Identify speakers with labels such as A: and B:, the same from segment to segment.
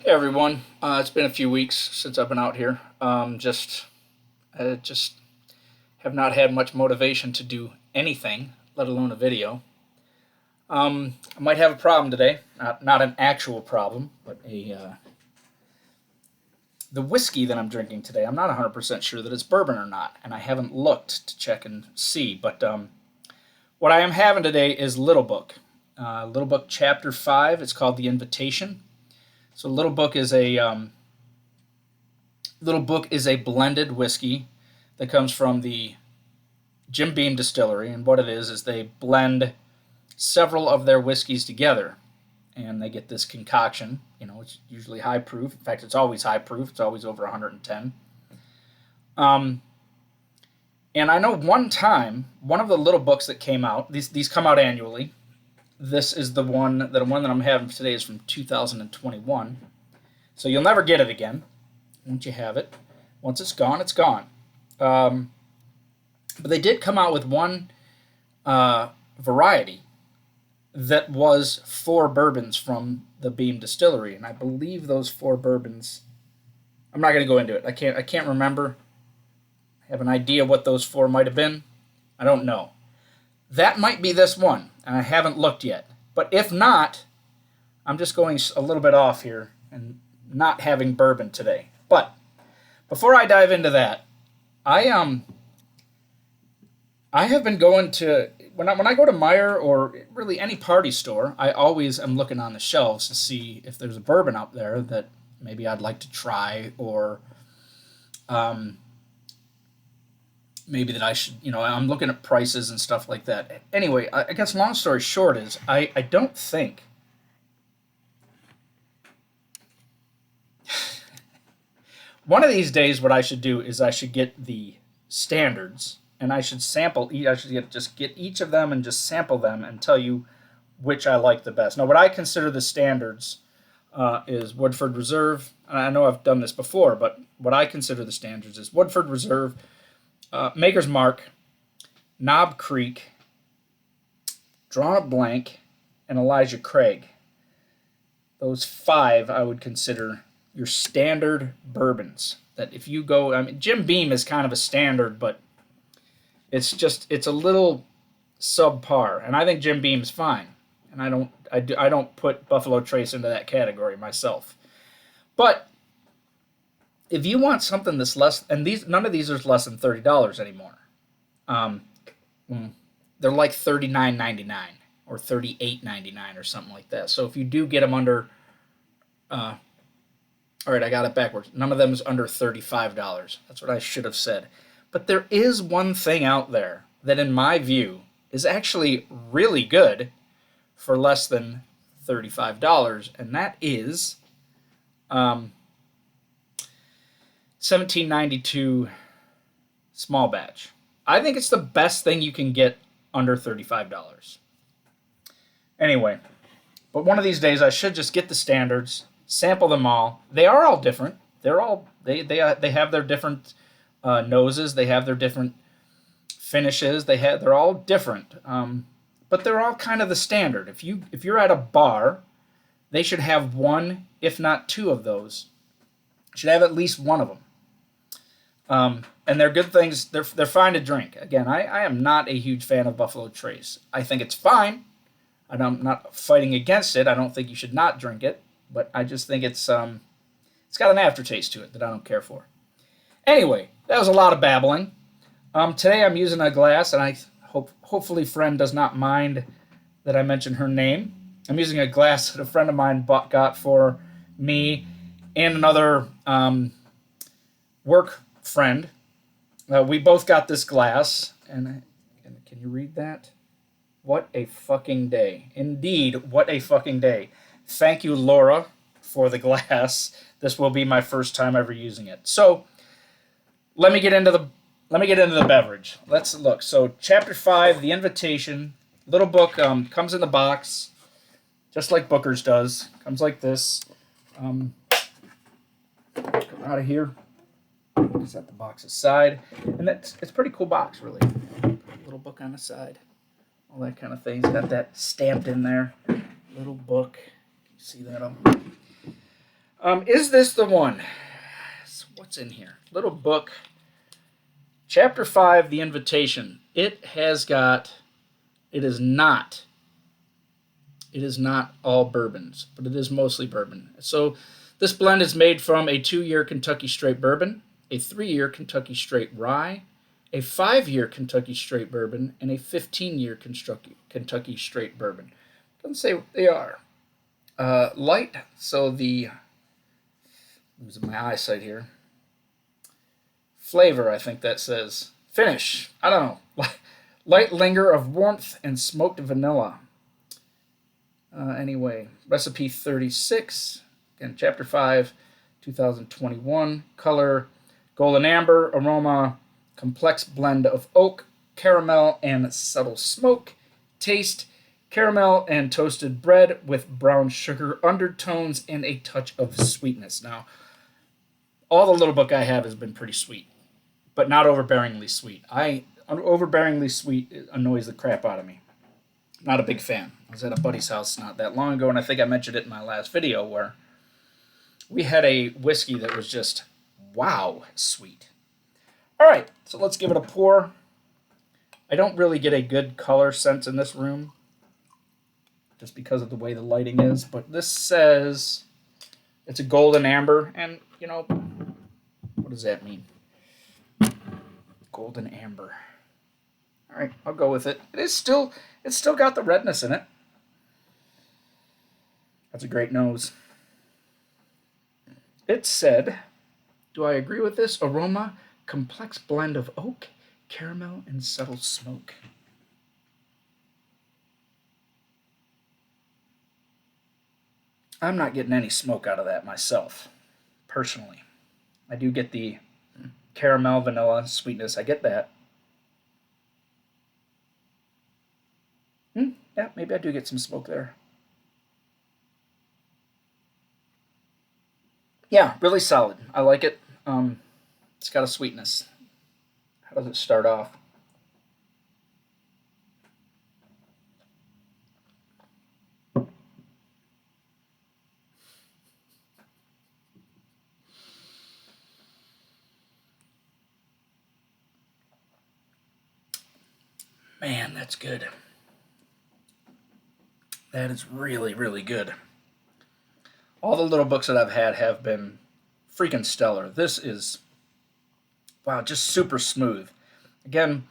A: Hey everyone, it's been a few weeks since I've been out here. Just have not had much motivation to do anything, let alone a video. I might have a problem today. Not an actual problem, but a the whiskey that I'm drinking today. I'm not 100% sure that it's bourbon or not, and I haven't looked to check and see. But what I am having today is Little Book. Little Book Chapter 5. It's called The Invitation. So Little Book is a blended whiskey that comes from the Jim Beam Distillery, and what it is they blend several of their whiskeys together, and they get this concoction. It's usually high proof. In fact, it's always high proof. It's always over 110. Um, and I know one time, one of the Little Books that came out. These come out annually. This is the one that I'm having today is from 2021. So you'll never get it again once you have it. Once it's gone, it's gone. Um, but they did come out with one variety that was four bourbons from the Beam Distillery, and I believe those four bourbons. I'm not going to go into it. I can't remember. I have an idea what those four might have been. I don't know. That might be this one, and I haven't looked yet. But if not, I'm just going a little bit off here and not having bourbon today. But before I dive into that, I I have been going to when I go to Meijer or really any party store, I always am looking on the shelves to see if there's a bourbon out there that maybe I'd like to try, or um, maybe that I should. I'm looking at prices and stuff like that. Anyway, I guess long story short is I don't think one of these days what I should do is I should get the standards and I should sample. I should just get each of them and just sample them and tell you which I like the best. Now, what I consider the standards is Woodford Reserve. And I know I've done this before, but what I consider the standards is Woodford Reserve, Maker's Mark, Knob Creek, Drawn Up Blank, and Elijah Craig. Those five I would consider your standard bourbons. That if you go, I mean, Jim Beam is kind of a standard, but it's a little subpar, and I think Jim Beam's fine. And I don't put Buffalo Trace into that category myself. But if you want something that's less, and these none of these are less than $30 anymore. Um, they're like $39.99 or $38.99 or something like that. So if you do get them under, uh, all right, I got it backwards. None of them is under $35. That's what I should have said. But there is one thing out there that, in my view, is actually really good for less than $35, and that is um, 1792 small batch. I think it's the best thing you can get under $35. Anyway, but one of these days I should just get the standards, sample them all. They are all different. They have their different noses. They have their different finishes. They're all different. But they're all kind of the standard. If you're at a bar, they should have one, if not two of those. Should have at least one of them. And they're good things. They're fine to drink. Again, I am not a huge fan of Buffalo Trace. I think it's fine. I'm not fighting against it. I don't think you should not drink it, but I just think it's got an aftertaste to it that I don't care for. Anyway, that was a lot of babbling. Today I'm using a glass, and I hopefully friend does not mind that I mention her name. I'm using a glass that a friend of mine got for me and another work friend. We both got this glass, and can you read that? What a fucking day. Indeed, what a fucking day. Thank you, Laura, for the glass. This will be my first time ever using it. So, let me get into the beverage. Let's look. So, chapter 5, The Invitation. Little Book comes in the box, just like Booker's does. Comes like this. Come out of here. Set the box aside. And it's a pretty cool box, really. Little Book on the side. All that kind of thing. It's got that stamped in there. Little Book. You see that? Is this the one? So what's in here? Little book. Chapter 5, The Invitation. It has got, it is not all bourbons, but it is mostly bourbon. So this blend is made from a 2-year Kentucky Straight Bourbon, a 3-year Kentucky Straight Rye, a 5-year Kentucky Straight Bourbon, and a 15-year Kentucky Straight Bourbon. Doesn't say what they are. Light, so losing my eyesight here. Flavor, I think that says. Finish, I don't know. Light linger of warmth and smoked vanilla. Anyway, recipe 36, again, chapter 5, 2021. Color, golden amber. Aroma, complex blend of oak, caramel, and subtle smoke. Taste, caramel and toasted bread with brown sugar undertones and a touch of sweetness. Now, all the little book I have has been pretty sweet, but not overbearingly sweet. Overbearingly sweet annoys the crap out of me. Not a big fan. I was at a buddy's house not that long ago, and I think I mentioned it in my last video, where we had a whiskey that was just, wow, sweet. All right, so let's give it a pour. I don't really get a good color sense in this room, just because of the way the lighting is, but this says it's a golden amber, and, you know, what does that mean? Golden amber. All right, I'll go with it. It's still got the redness in it. That's a great nose. It said, do I agree with this? Aroma, complex blend of oak, caramel, and subtle smoke. I'm not getting any smoke out of that myself, personally. I do get the caramel, vanilla, sweetness. I get that. Yeah, maybe I do get some smoke there. Yeah, really solid. I like it. It's got a sweetness. How does it start off? Man, that's good. That is really, really good. All the little books that I've had have been freaking stellar. This is, wow, just super smooth. Again,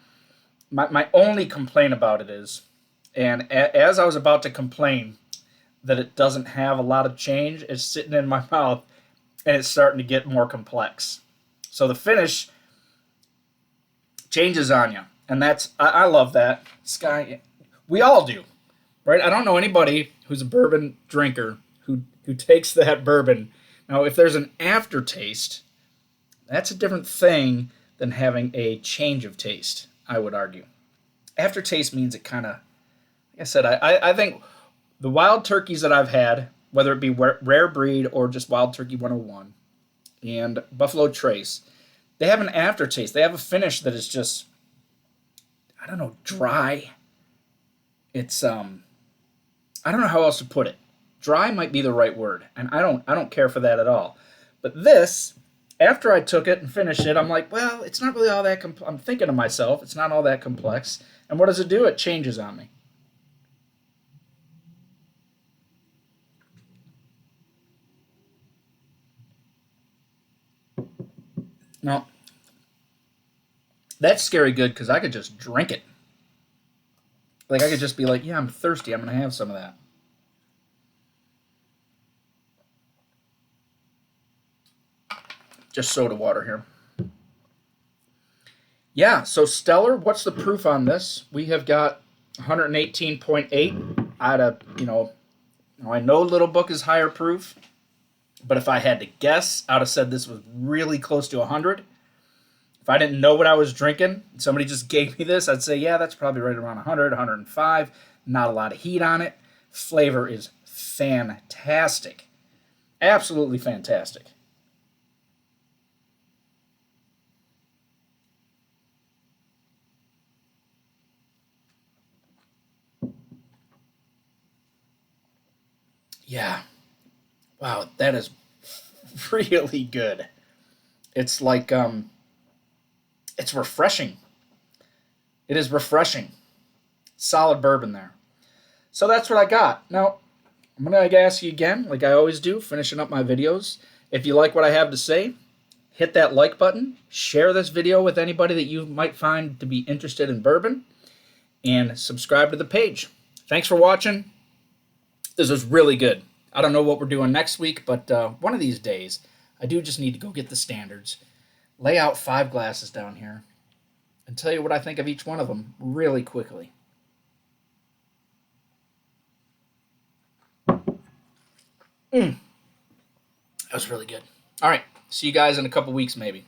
A: my only complaint about it is, and as I was about to complain that it doesn't have a lot of change, it's sitting in my mouth and it's starting to get more complex. So the finish changes on you. And I love that. Sky, we all do, right? I don't know anybody who's a bourbon drinker who takes that bourbon. Now, if there's an aftertaste, that's a different thing than having a change of taste, I would argue. Aftertaste means it kind of, like I said, I think the wild turkeys that I've had, whether it be Rare Breed or just Wild Turkey 101 and Buffalo Trace, they have an aftertaste. They have a finish that is just, I don't know, dry. It's I don't know how else to put it. Dry might be the right word, and I don't care for that at all. But this, after I took it and finished it, I'm like, well, it's not really all that I'm thinking to myself, it's not all that complex. And what does it do? It changes on me. No. That's scary good because I could just drink it. Like, I could just be like, yeah, I'm thirsty. I'm going to have some of that. Just soda water here. Yeah, so stellar. What's the proof on this? We have got 118.8 out of, I know Little Book is higher proof, but if I had to guess, I would have said this was really close to 100. If I didn't know what I was drinking, somebody just gave me this, I'd say, yeah, that's probably right around 100, 105. Not a lot of heat on it. Flavor is fantastic. Absolutely fantastic. Yeah. Wow, that is really good. It's like it's refreshing. It is refreshing. Solid bourbon there. So that's what I got. Now, I'm going to ask you again, like I always do, finishing up my videos. If you like what I have to say, hit that like button. Share this video with anybody that you might find to be interested in bourbon. And subscribe to the page. Thanks for watching. This was really good. I don't know what we're doing next week, but one of these days, I do just need to go get the standards, lay out 5 glasses down here, and tell you what I think of each one of them really quickly. That was really good. All right. See you guys in a couple weeks, maybe.